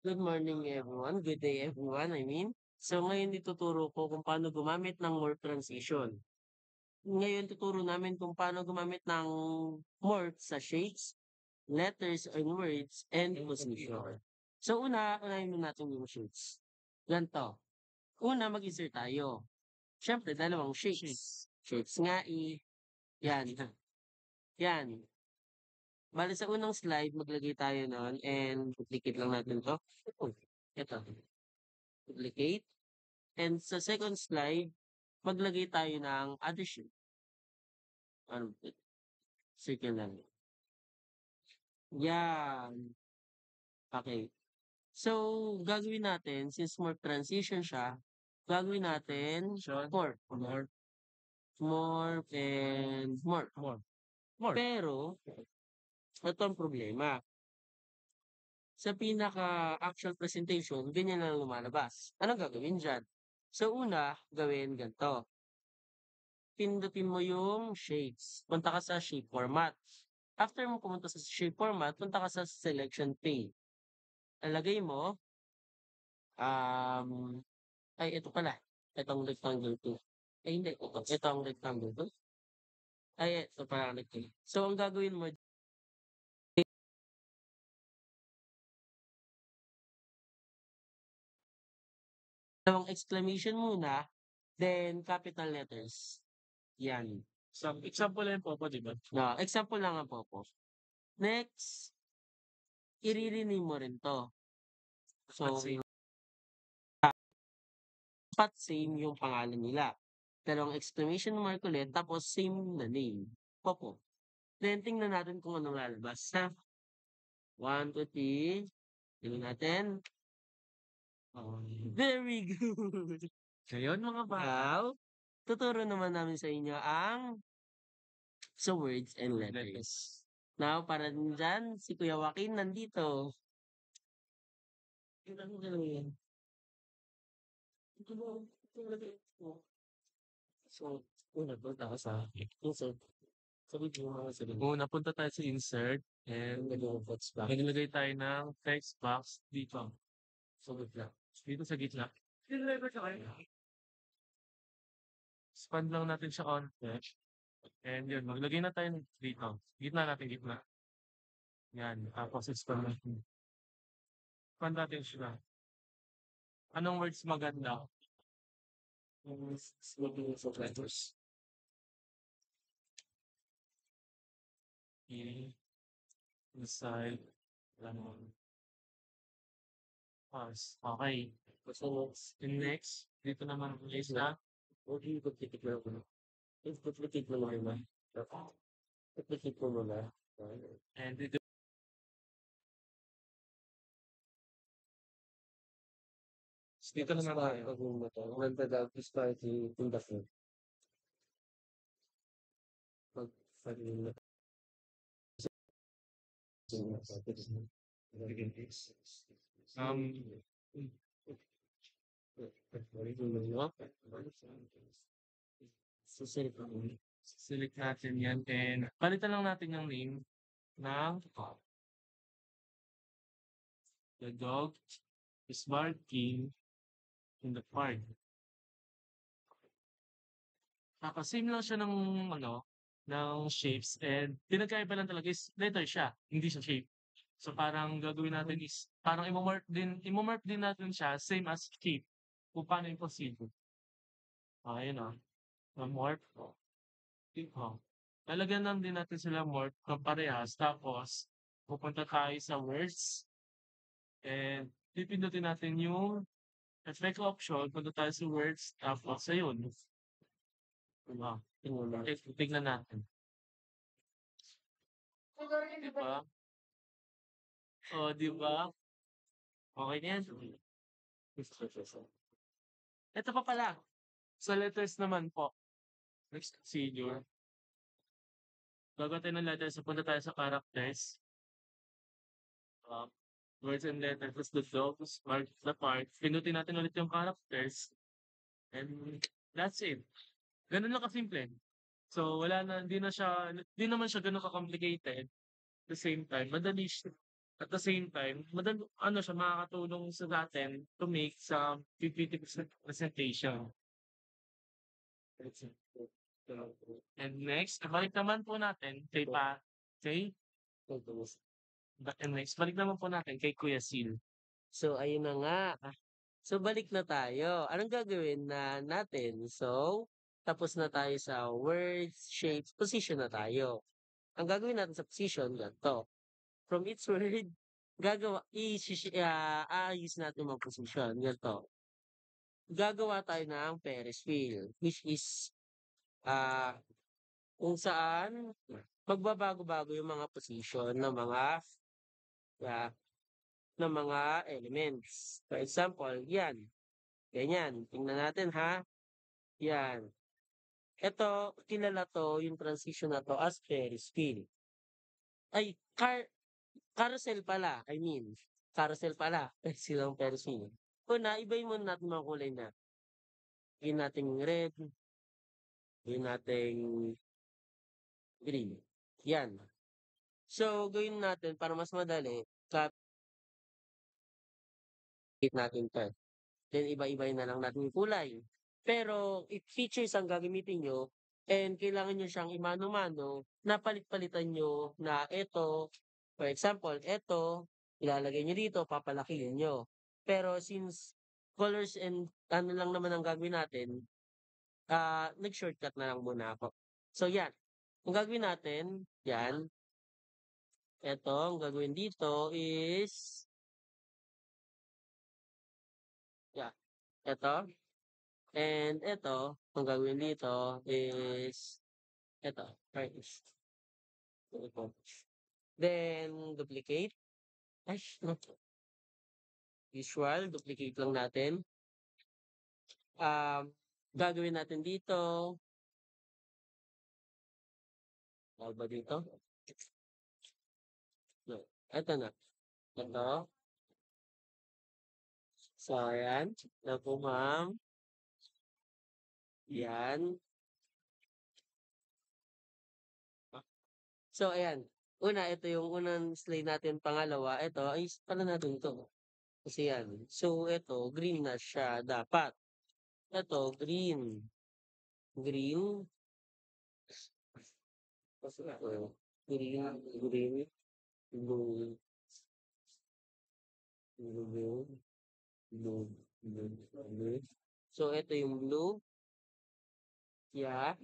Good morning everyone, good day everyone, I mean. So ngayon ituturo ko kung paano gumamit ng morph transition. Ngayon tuturo namin kung paano gumamit ng morph sa shapes, letters, and words, and position. So unahin muna natin yung shapes. Ganito. Una, mag-insert tayo. Siyempre, dalawang shapes. Shapes nga yan. Yan. Bale sa unang slide, maglagay tayo nun and duplicate lang natin to. Ito. Duplicate. And sa second slide, maglagay tayo ng addition. Ano? Circle lang. Yan. Okay. So, gagawin natin, since more transition siya, gagawin natin more. More and more. More. Pero, ito ang problema. Sa pinaka-actual presentation, ganyan lang lumalabas. Anong gagawin dyan? So, una, gawin ganito. Pindutin mo yung shapes. Punta ka sa shape format. After mo pumunta sa shape format, punta ka sa selection pane. Alagay mo, ito pala. Itong rectangle 2. Hindi. Itong rectangle 2. Ito pala rectangle. So, ang gagawin mo, dalawang exclamation muna, then capital letters. Yan. Example lang po, di ba? No, example lang po po. Next, i-rename mo rin to. So, dapat same yung pangalan nila. Dalawang exclamation mark ulit, tapos same na name. Popo. Then, tingnan natin kung anong lalabas. Ha? 1, 2, 3. Tingnan natin. Very good. Ngayon mga Now, tuturo naman namin sa inyo ang sa words and letters. Now, para dyan, si Kuya Joaquin nandito. So, una punta ka sa insert. Sabi mo mga sabi mo. Una, punta tayo sa insert and maglagay tayo ng text box dito. So, gitna. Dito sa gitna. Expand lang natin siya konti. And yun, maglagay na tayo dito. Gitna natin, gitna. Yan, tapos expand natin. Expand natin siya. Anong words maganda? Letters. Inside. Pass. Okay. And next, dito naman is na. Huwag yung duplicate mo lang. Duplicate mo lang naman. Duplicate mo muna. And dito. Dito naman tayo. Pag mo to. Ganda daw, is tayo yung dapat. Pag-file na. Select natin yan and palitan lang natin yung name ng the dog is barking in the park. Same lang siya ng ng shapes and pinagkaiba lang talaga is letter siya, hindi siya shape. So parang gagawin natin is parang imomorph din natin siya same as shape kung paano yung procedure. Ayun morph. Lalagyan lang din natin sila morph ng parehas tapos pupunta tayo sa words and pipindutin natin yung effect option, punta tayo sa words tapos ayun. Tignan natin. Diba? Diba? Okay na yan. Ito pa pala. Sa letters naman po. Next procedure. Bago tayo ng letters, punta tayo sa characters. Words and letters, plus the dogs, mark the part. Pinutin natin ulit yung characters. And that's it. Ganun lang kasimple. So, wala na, hindi naman siya ganun ka-complicated. At the same time, madali siya. At the same time, ano siya, makakatulong sa atin to make some PPT presentation. And next, balik naman po natin and next, balik naman po natin kay Kuya Sil. So, ayun na nga. So, balik na tayo. Anong gagawin na natin? So, tapos na tayo sa words, shapes, position na tayo. Ang gagawin natin sa position, ganito. From each word, aayos natin mga position, ganito. Gagawa tayo ng Ferris wheel, which is, ah, kung saan magbabago-bago yung mga position ah, ng mga elements. For example, yan. Ganyan. Tingnan natin ha. Yan. Ito, kilala to, yung transition na to as Ferris wheel. Ay, carousel pala. I mean, carousel pala. Silang Ferris wheel. Una, ibayin muna natin mga kulay na. Gawin natin red. Gawin natin green. Yan. So, gawin natin para mas madali. Kapit natin to. Then, iba-ibayin na lang natin yung kulay. Pero, if features ang gagamitin nyo, and kailangan nyo siyang imano-mano, napalit-palitan nyo na ito, for example, ito, ilalagay nyo dito, papalakihin nyo. Pero since colors and ano lang naman ang gagawin natin, nag-shortcut na lang muna ako. So, yan. Ang gagawin natin, yan. Ito, ang gagawin dito is, yeah, ito. And ito, ang gagawin dito is, ito, right. Ito. Then, duplicate. Ay, no. Visual, duplicate lang natin. Um, Gagawin natin dito. Ano ba dito? No. Ito na. Ito. So, ayan. Na po, ma'am. Yan. So, ayan. Una, ito yung unang slide natin. Pangalawa, ito, ay, pala natin to. Kasi yan. So, ito, green na siya dapat. Ito, green. Green. Green, green, blue, blue, blue, blue, blue. So, ito yung blue. Yeah.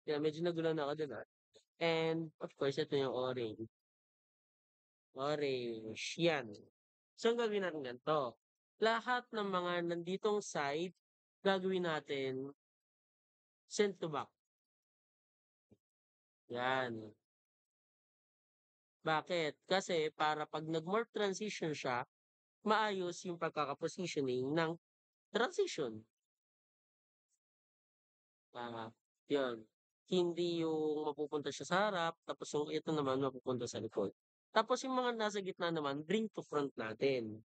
Yeah, medyo nagulan ako dun ah. And, of course, ito yung orange. Orange. Yan. So, ang gagawin natin ganito. Lahat ng mga nanditong side, gagawin natin send to back. Yan. Bakit? Kasi para pag nag-morph transition siya, maayos yung pagkaka-positioning ng transition. Yun. Hindi yung mapupunta siya sa harap, tapos yung ito naman mapupunta sa likod. Tapos yung mga nasa gitna naman, bring to front natin.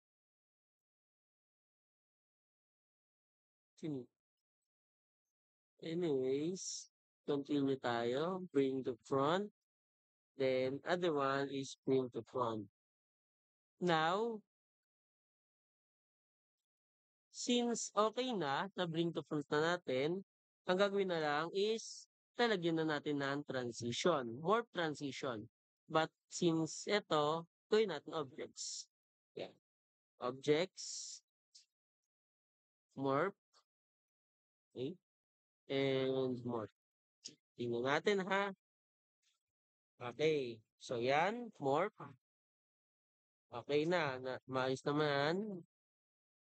Anyways, continue tayo. Bring to front. Then, other one is bring to front. Now, since okay na bring to front na natin, ang gagawin na lang is talagyan na natin ng transition, more transition. But since ito, gawin natin objects. Yeah. Objects, morph, okay, and morph. Tingnan natin ha. Okay, so yan, morph. Okay na maayos naman.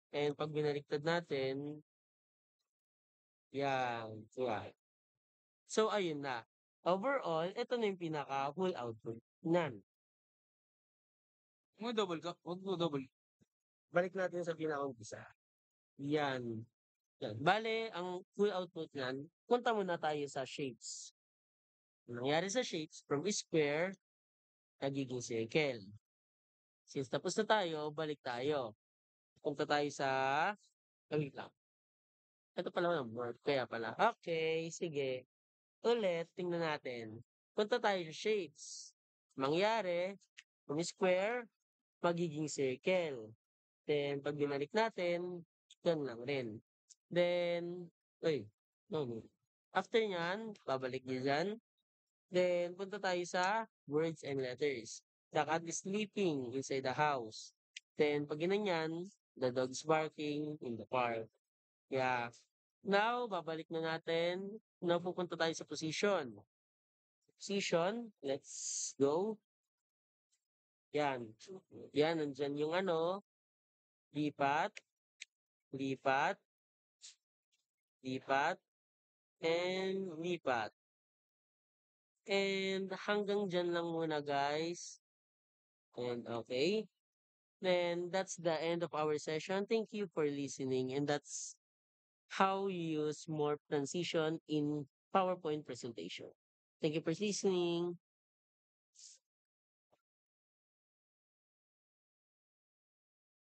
And pag binaliktad natin, yan, yan. So, ayun na. Overall, ito na yung pinaka-full output. Nan. Double ka? Huwag mo double. Balik natin sa pinaka-umpisa. Yan. Yan. Bale, ang full output niyan, punta muna tayo sa shapes. Ang nangyari sa shapes, from square, nagiging circle. Since tapos na tayo, balik tayo. Punta tayo sa, wait lang. Ito pala ang word, kaya pala. Okay, sige. Ulit, tingnan natin. Punta tayo sa shapes. Mangyari, from square, magiging circle. Then 'pag binalik natin, dyan lang rin. Then, uy, no. After niyan, babalik niyo diyan. Then punta tayo sa words and letters. The cat is sleeping inside the house. Then 'pag ginanyan, the dog's barking in the park. Yeah. Now, babalik na natin. Now, pupunta tayo sa position. Position, let's go. Yan. Yan, nandyan yung ano, lipat, lipat, lipat, and lipat. And hanggang dyan lang muna, guys. And okay. Then that's the end of our session. Thank you for listening. And that's how you use more transition in PowerPoint presentation. Thank you for listening.